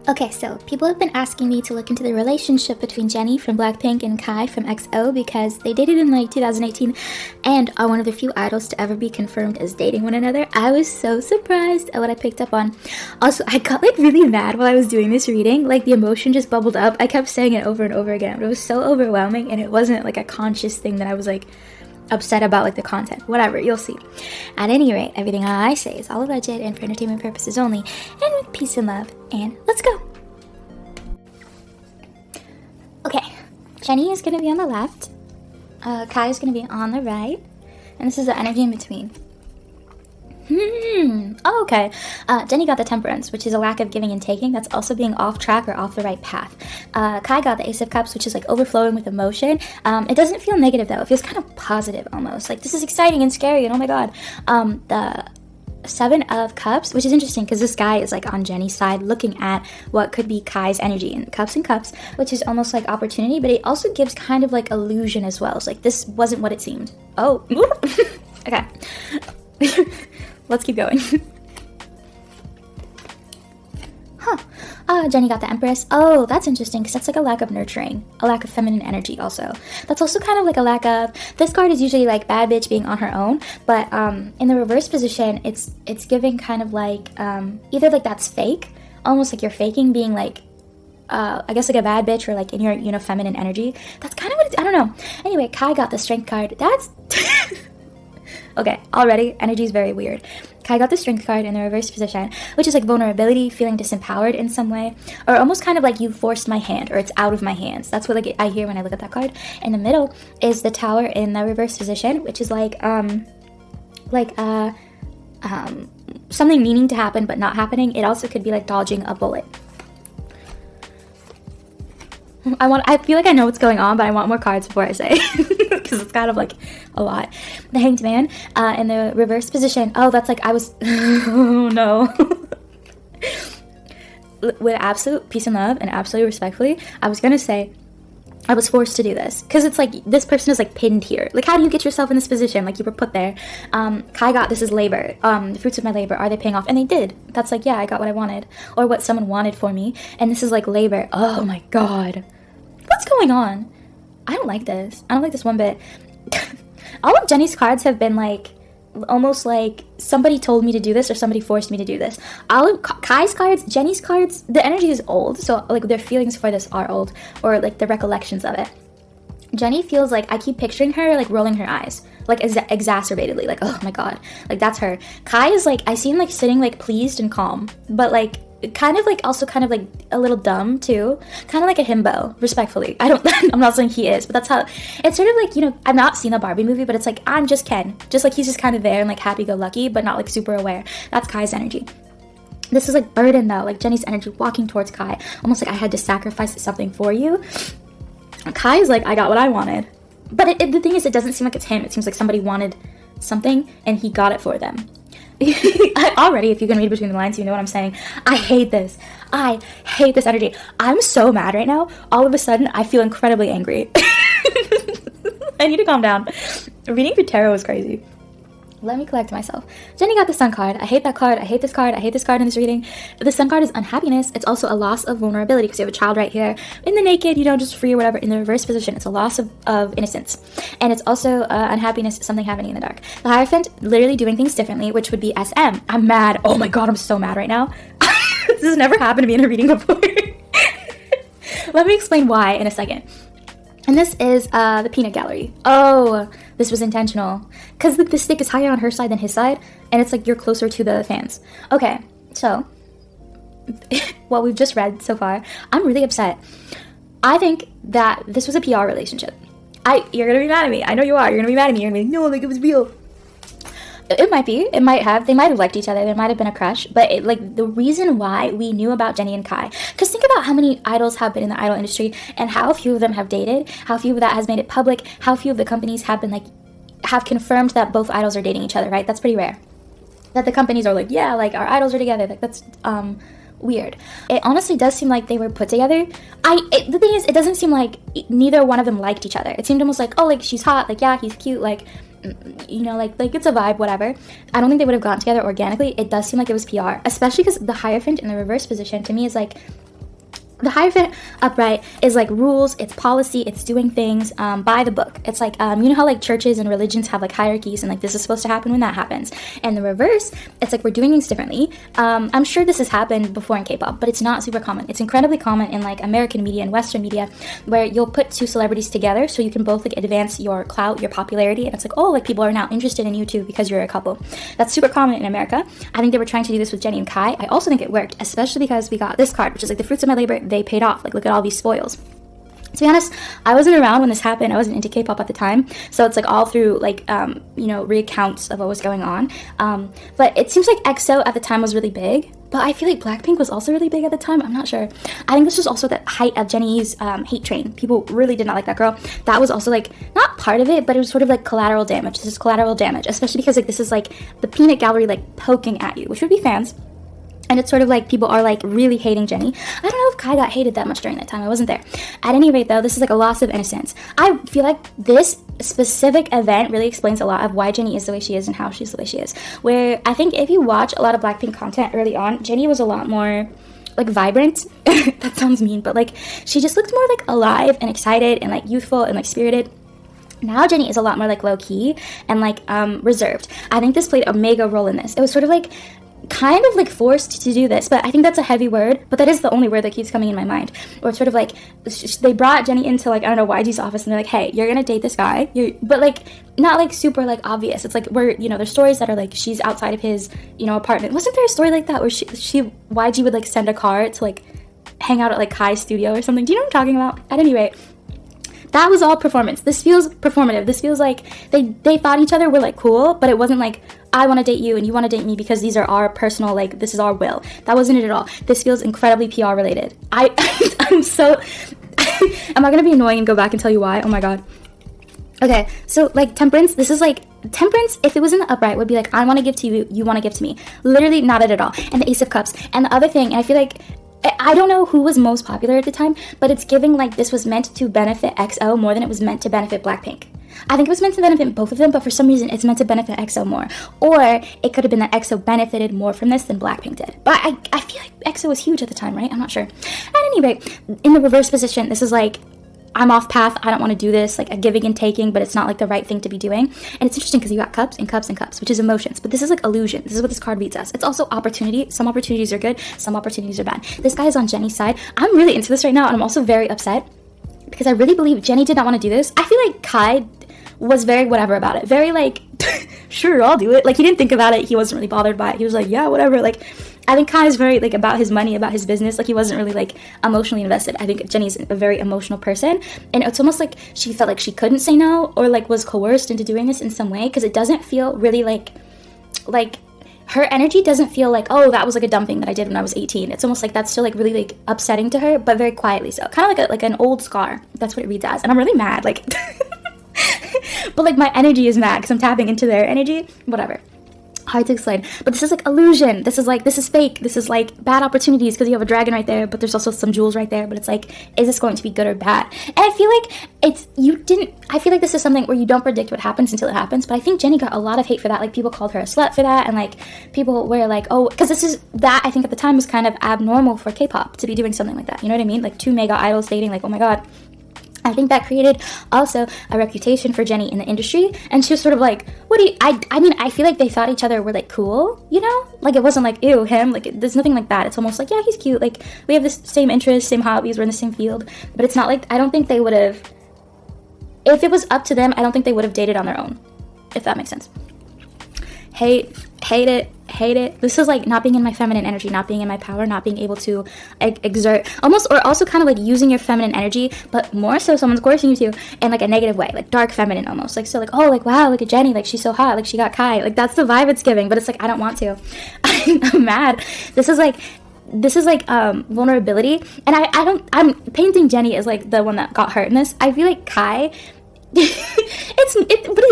Okay, so people have been asking me to look into the relationship between Jennie from Blackpink and Kai from EXO because they dated in like 2018 and are one of the few idols to ever be confirmed as dating one another. I was so surprised at what I picked up on. Also, I got like really mad while I was doing this reading. Like the emotion just bubbled up. I kept saying it over and over again, but it was so overwhelming and it wasn't like a conscious thing that I was like upset about like the content. Whatever, you'll see. At any rate, everything I say is all alleged and for entertainment purposes only, and with peace and love, and let's go! Okay, Jennie is going to be on the left, Kai is going to be on the right, and this is the energy in between. Oh, okay. Jennie got the Temperance, which is a lack of giving and taking. That's also being off track or off the right path. Kai got the Ace of Cups, which is like overflowing with emotion. It doesn't feel negative though. It feels kind of positive almost. Like this is exciting and scary and oh my god. The Seven of Cups, which is interesting because this guy is like on Jennie's side looking at what could be Kai's energy and Cups, which is almost like opportunity, but it also gives kind of like illusion as well. It's like this wasn't what it seemed. Oh, okay. Let's keep going. Jennie got the Empress. Oh, that's interesting because that's like a lack of nurturing, a lack of feminine energy also. That's also kind of like a lack of, this card is usually like bad bitch being on her own, but in the reverse position, it's giving kind of like, either like that's fake, almost like you're faking being like, I guess like a bad bitch or like in your, you know, feminine energy. That's kind of what it's, I don't know. Anyway, Kai got the Strength card. That's... Okay, already, energy is very weird. Kai got the Strength card in the reverse position, which is like vulnerability, feeling disempowered in some way, or almost kind of like you forced my hand, or it's out of my hands. That's what like I hear when I look at that card. In the middle is the Tower in the reverse position, which is like something meaning to happen but not happening. It also could be like dodging a bullet. I feel like I know what's going on, but I want more cards before I say, because it's kind of like a lot. The Hanged Man in the reverse position. Oh, that's like I was, oh no. With absolute peace and love and absolutely respectfully, I was gonna say I was forced to do this because it's like this person is like pinned here. Like, how do you get yourself in this position? Like, you were put there. Kai got, this is labor. The fruits of my labor, are they paying off? And they did. That's like, yeah, I got what I wanted, or what someone wanted for me. And this is like labor. Oh my god, what's going on? I don't like this. I don't like this one bit. All of Jennie's cards have been like almost like somebody told me to do this or somebody forced me to do this. All of Kai's cards, Jennie's cards, the energy is old, so like their feelings for this are old, or like the recollections of it. Jennie feels like I keep picturing her like rolling her eyes, like exacerbatedly, like oh my god, like that's her. Kai is like, I see him like sitting like pleased and calm, but like kind of like also kind of like a little dumb too, kind of like a himbo, respectfully. I'm not saying he is, but that's how it's sort of like, you know, I've not seen the Barbie movie, but it's like I'm just Ken, just like he's just kind of there and like happy-go-lucky but not like super aware. That's Kai's energy. This is like burden though, like Jennie's energy walking towards Kai, almost like I had to sacrifice something for you. Kai is like, I got what I wanted, but the thing is, it doesn't seem like it's him. It seems like somebody wanted something and he got it for them. Already, if you can read between the lines, you know what I'm saying. I hate this. I hate this energy. I'm so mad right now. All of a sudden, I feel incredibly angry. I need to calm down. Reading through tarot is crazy. Let me collect myself. Jennie got the Sun card. I hate that card. I hate this card. I hate this card in this reading. The Sun card is unhappiness. It's also a loss of vulnerability because you have a child right here. In the naked, you know, just free or whatever. In the reverse position, it's a loss of innocence. And it's also unhappiness, something happening in the dark. The Hierophant, literally doing things differently, which would be SM. I'm mad. Oh my god, I'm so mad right now. This has never happened to me in a reading before. Let me explain why in a second. And this is the peanut gallery. Oh, this was intentional. Because the stick is higher on her side than his side, and it's like you're closer to the fans. Okay, so, what we've just read so far, I'm really upset. I think that this was a PR relationship. You're gonna be mad at me. I know you are. You're gonna be mad at me. You're gonna be like, no, like it was real. It might be. It might have. They might have liked each other. There might have been a crush. But like the reason why we knew about Jennie and Kai, because think about how many idols have been in the idol industry and how few of them have dated, how few of that has made it public, how few of the companies have been like, have confirmed that both idols are dating each other, right? That's pretty rare. That the companies are like, yeah, like our idols are together. Like that's weird. It honestly does seem like they were put together. The thing is, it doesn't seem like neither one of them liked each other. It seemed almost like, oh, like she's hot, like yeah, he's cute, like, you know, like it's a vibe, whatever. I don't think they would have gotten together organically. It does seem like it was PR, especially because the Hierophant in the reverse position to me is like The Hierophant upright is like rules, it's policy, it's doing things by the book. It's like, you know how like churches and religions have like hierarchies and like this is supposed to happen when that happens. And the reverse, it's like we're doing things differently. I'm sure this has happened before in K-pop, but it's not super common. It's incredibly common in like American media and Western media, where you'll put two celebrities together so you can both like advance your clout, your popularity, and it's like, oh, like people are now interested in you too because you're a couple. That's super common in America. I think they were trying to do this with Jennie and Kai. I also think it worked, especially because we got this card, which is like the fruits of my labor, they paid off. Like, look at all these spoils. To be honest, I wasn't around when this happened. I wasn't into K-pop at the time, so it's like all through like you know, recounts of what was going on. But it seems like EXO at the time was really big, but I feel like Blackpink was also really big at the time. I'm not sure. I think this was also the height of Jennie's hate train. People really did not like that girl. That was also like not part of it, but it was sort of like collateral damage. This is collateral damage, especially because like this is like the peanut gallery like poking at you, which would be fans. And it's sort of like people are like really hating Jennie. I don't know if Kai got hated that much during that time. I wasn't there. At any rate, though, this is like a loss of innocence. I feel like this specific event really explains a lot of why Jennie is the way she is and how she's the way she is. Where I think if you watch a lot of Blackpink content early on, Jennie was a lot more like vibrant. That sounds mean, but like she just looked more like alive and excited and like youthful and like spirited. Now Jennie is a lot more like low-key and like reserved. I think this played a mega role in this. It was sort of like kind of like forced to do this, but I think that's a heavy word, but that is the only word that keeps coming in my mind. Or it's sort of like they brought Jennie into like, I don't know, YG's office, and they're like, hey, you're gonna date this guy, but like not like super like obvious. It's like, we're, you know, there's stories that are like she's outside of his, you know, apartment. Wasn't there a story like that where she YG would like send a car to like hang out at like Kai's studio or something? Do you know what I'm talking about? At any rate, that was all performance. This feels performative. This feels like they thought each other were like cool, but it wasn't like, I want to date you and you want to date me because these are our personal, like, this is our will. That wasn't it at all. This feels incredibly PR related. I'm so, am I going to be annoying and go back and tell you why? Oh my god. Okay, so like temperance, this is like, temperance, if it was in the upright, would be like, I want to give to you, you want to give to me. Literally not it at all. And the Ace of Cups. And the other thing, and I feel like, I don't know who was most popular at the time, but it's giving like this was meant to benefit EXO more than it was meant to benefit Blackpink. I think it was meant to benefit both of them, but for some reason it's meant to benefit EXO more. Or it could have been that EXO benefited more from this than Blackpink did. But I feel like EXO was huge at the time, right? I'm not sure. At any rate, in the reverse position, this is like, I'm off path, I don't want to do this, like a giving and taking, but it's not like the right thing to be doing. And it's interesting because you got cups and cups and cups, which is emotions, but this is like illusion. This is what this card reads as. It's also opportunity. Some opportunities are good, some opportunities are bad. This guy is on Jennie's side. I'm really into this right now, and I'm also very upset because I really believe Jennie did not want to do this. I feel like Kai was very whatever about it. Very like, sure, I'll do it. Like, he didn't think about it. He wasn't really bothered by it. He was like, yeah, whatever. Like, I think Kai is very like about his money, about his business. Like, he wasn't really like emotionally invested. I think Jennie's a very emotional person, and it's almost like she felt like she couldn't say no, or like was coerced into doing this in some way, because it doesn't feel really like her energy doesn't feel like, oh, that was like a dumb thing that I did when I was 18. It's almost like that's still like really like upsetting to her, but very quietly so. Kind of like an old scar. That's what it reads as, and I'm really mad. Like, but like my energy is mad because I'm tapping into their energy. Whatever. Hard to explain, but this is like illusion. This is fake. This is like bad opportunities because you have a dragon right there, but there's also some jewels right there. But it's like, is this going to be good or bad? And I feel like I feel like this is something where you don't predict what happens until it happens. But I think Jennie got a lot of hate for that. Like, people called her a slut for that, and like people were like, oh, because I think at the time was kind of abnormal for K-pop to be doing something like that. You know what I mean? Like two mega idols dating. Like, oh my god. I think that created also a reputation for Jennie in the industry, and she was sort of like, what do you, I mean, I feel like they thought each other were like cool, you know? Like, it wasn't like, ew, him, like, there's nothing like that. It's almost like, yeah, he's cute, like, we have the same interests, same hobbies, we're in the same field, but it's not like, I don't think they would have, if it was up to them, I don't think they would have dated on their own, if that makes sense. Hate it. This is like not being in my feminine energy, not being in my power, not being able to exert almost, or also kind of like using your feminine energy, but more so someone's coercing you to in like a negative way, like dark feminine almost, like, so like, oh, like, wow, look at Jennie, like she's so hot, like she got Kai, like that's the vibe it's giving, but it's like, I don't want to. I'm mad. This is like vulnerability, and I'm painting Jennie as like the one that got hurt in this. I feel like Kai, but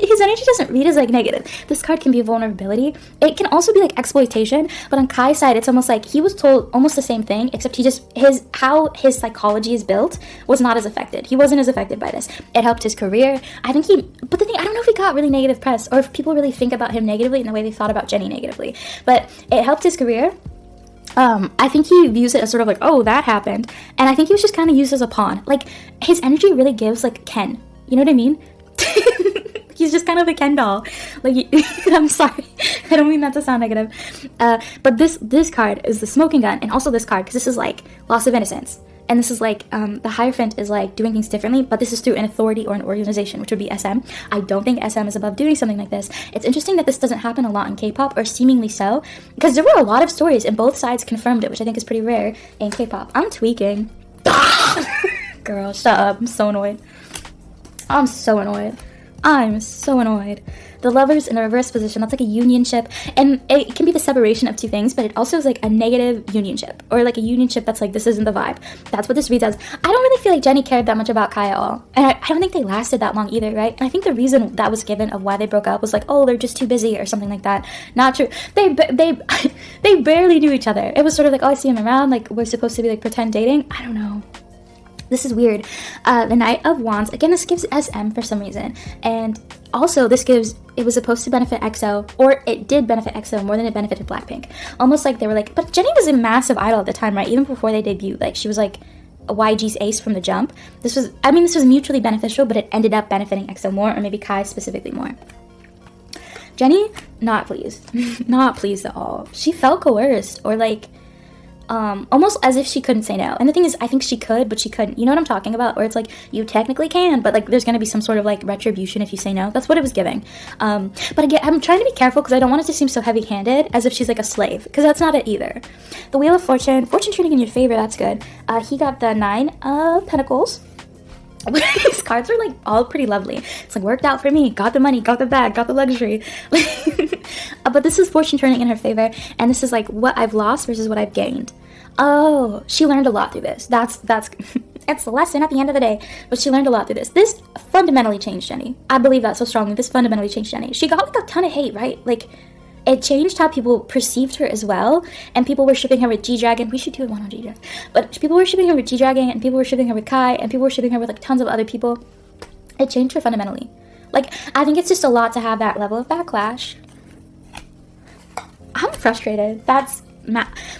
his energy doesn't read as like negative. This card can be vulnerability. It can also be like exploitation, but on Kai's side, it's almost like he was told almost the same thing, except how his psychology is built was not as affected. He wasn't as affected by this. It helped his career. But the thing, I don't know if he got really negative press, or if people really think about him negatively in the way they thought about Jennie negatively, but it helped his career. I think he views it as sort of like, oh, that happened. And I think he was just kind of used as a pawn. Like, his energy really gives, like, Ken. You know what I mean? He's just kind of a Ken doll. Like, I'm sorry. I don't mean that to sound negative. But this card is the smoking gun. And also this card, because this is, like, loss of innocence. And this is, like, the Hierophant is, like, doing things differently. But this is through an authority or an organization, which would be SM. I don't think SM is above doing something like this. It's interesting that this doesn't happen a lot in K-pop, or seemingly so. Because there were a lot of stories, and both sides confirmed it, which I think is pretty rare in K-pop. I'm tweaking. Girl, shut up. I'm so annoyed. I'm so annoyed. The Lovers in the reverse position, that's like a unionship, and it can be the separation of two things, but it also is like a negative unionship, or like a unionship that's like, this isn't the vibe. That's what this reads as. I don't really feel like Jennie cared that much about Kai at all, and I don't think they lasted that long either, right? And I think the reason that was given of why they broke up was like, oh, they're just too busy or something like that. Not true. They barely knew each other. It was sort of like, oh, I see him around, like we're supposed to be like pretend dating. I don't know. This is weird. The Knight of Wands, again, this gives SM for some reason. And also, this gives, it was supposed to benefit EXO, or it did benefit EXO more than it benefited Blackpink. Almost like they were like, but Jennie was a massive idol at the time, right? Even before they debuted. Like, she was like a YG's ace from the jump. This was mutually beneficial, but it ended up benefiting EXO more, or maybe Kai specifically more. Jennie, not pleased. Not pleased at all. She felt coerced, or like, almost as if she couldn't say no. And the thing is, I think she could, but she couldn't. You know what I'm talking about? Where it's like, you technically can, but like there's going to be some sort of like retribution if you say no. That's what it was giving. But again, I'm trying to be careful because I don't want it to seem so heavy-handed as if she's like a slave, because that's not it either. The Wheel of Fortune turning in your favor, that's good. He got the 9 of Pentacles. These cards are like all pretty lovely. It's like, worked out for me, got the money, got the bag, got the luxury. But this is fortune turning in her favor, and this is like what I've lost versus what I've gained. Oh, she learned a lot through this. That's it's the lesson at the end of the day, but she learned a lot through this. This fundamentally changed Jennie. I believe that so strongly. This fundamentally changed Jennie. She got like a ton of hate, right? Like, it changed how people perceived her as well, and people were shipping her with G-Dragon. We should do one on G-Dragon. But people were shipping her with G-Dragon, and people were shipping her with Kai, and people were shipping her with like tons of other people. It changed her fundamentally. Like, I think it's just a lot to have that level of backlash. I'm frustrated. That's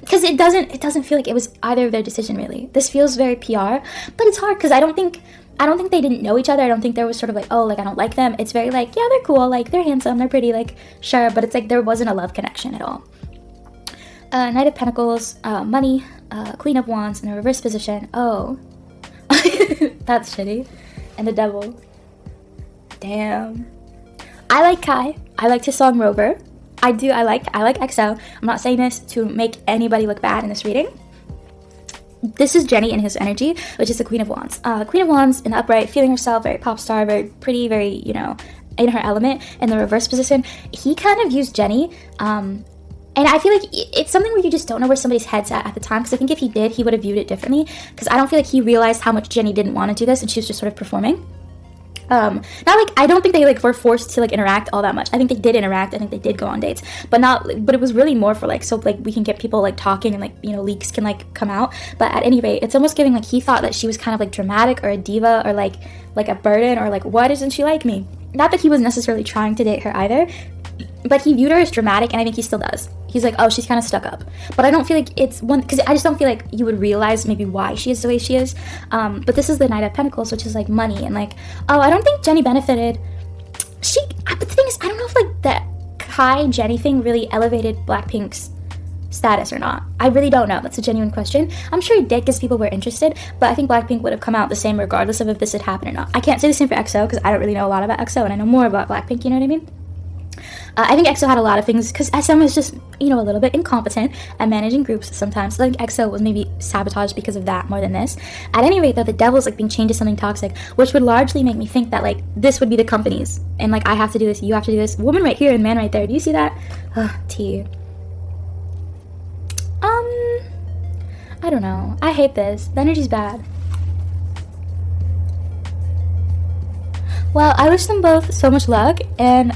because it doesn't feel like it was either of their decision, really. This feels very PR, but it's hard because I don't think they didn't know each other. I don't think there was sort of like, oh, like I don't like them. It's very like, yeah, they're cool, like they're handsome, they're pretty, like sure, but it's like there wasn't a love connection at all. Knight of Pentacles, money, Queen of Wands in a reverse position. Oh, that's shitty. And the Devil. Damn. I like Kai. I liked his song Rover. I like EXO. I'm not saying this to make anybody look bad in this reading. This is Jennie in his energy, which is the Queen of Wands. Queen of Wands in the upright, feeling herself very pop star, very pretty, very, you know, in her element. In the reverse position, he kind of used Jennie. And I feel like it's something where you just don't know where somebody's head's at the time. Because I think if he did, he would have viewed it differently. Because I don't feel like he realized how much Jennie didn't want to do this, and she was just sort of performing. Not like, I don't think they like were forced to like interact all that much. I think they did interact. I think they did go on dates, but it was really more for like, so like we can get people like talking and like, you know, leaks can like come out. But at any rate, it's almost giving like he thought that she was kind of like dramatic or a diva or like a burden, or like, why doesn't she like me? Not that he was necessarily trying to date her either, but he viewed her as dramatic, and I think he still does. He's like, oh, she's kind of stuck up. But I don't feel like it's one, because I just don't feel like you would realize maybe why she is the way she is. But this is the Knight of Pentacles, which is like money, and like, oh, I don't think Jennie benefited. But the thing is, I don't know if like that Kai Jennie thing really elevated Blackpink's status or not. I really don't know. That's a genuine question. I'm sure it did because people were interested, but I think Blackpink would have come out the same regardless of if this had happened or not. I can't say the same for EXO because I don't really know a lot about EXO, and I know more about Blackpink, you know what I mean? I think EXO had a lot of things, because SM is just, you know, a little bit incompetent at managing groups sometimes. So I think EXO was maybe sabotaged because of that more than this. At any rate, though, the Devil's like being changed to something toxic, which would largely make me think that like this would be the companies, and like I have to do this, you have to do this, woman right here and man right there. Do you see that? T. I don't know. I hate this. The energy's bad. Well, I wish them both so much luck, and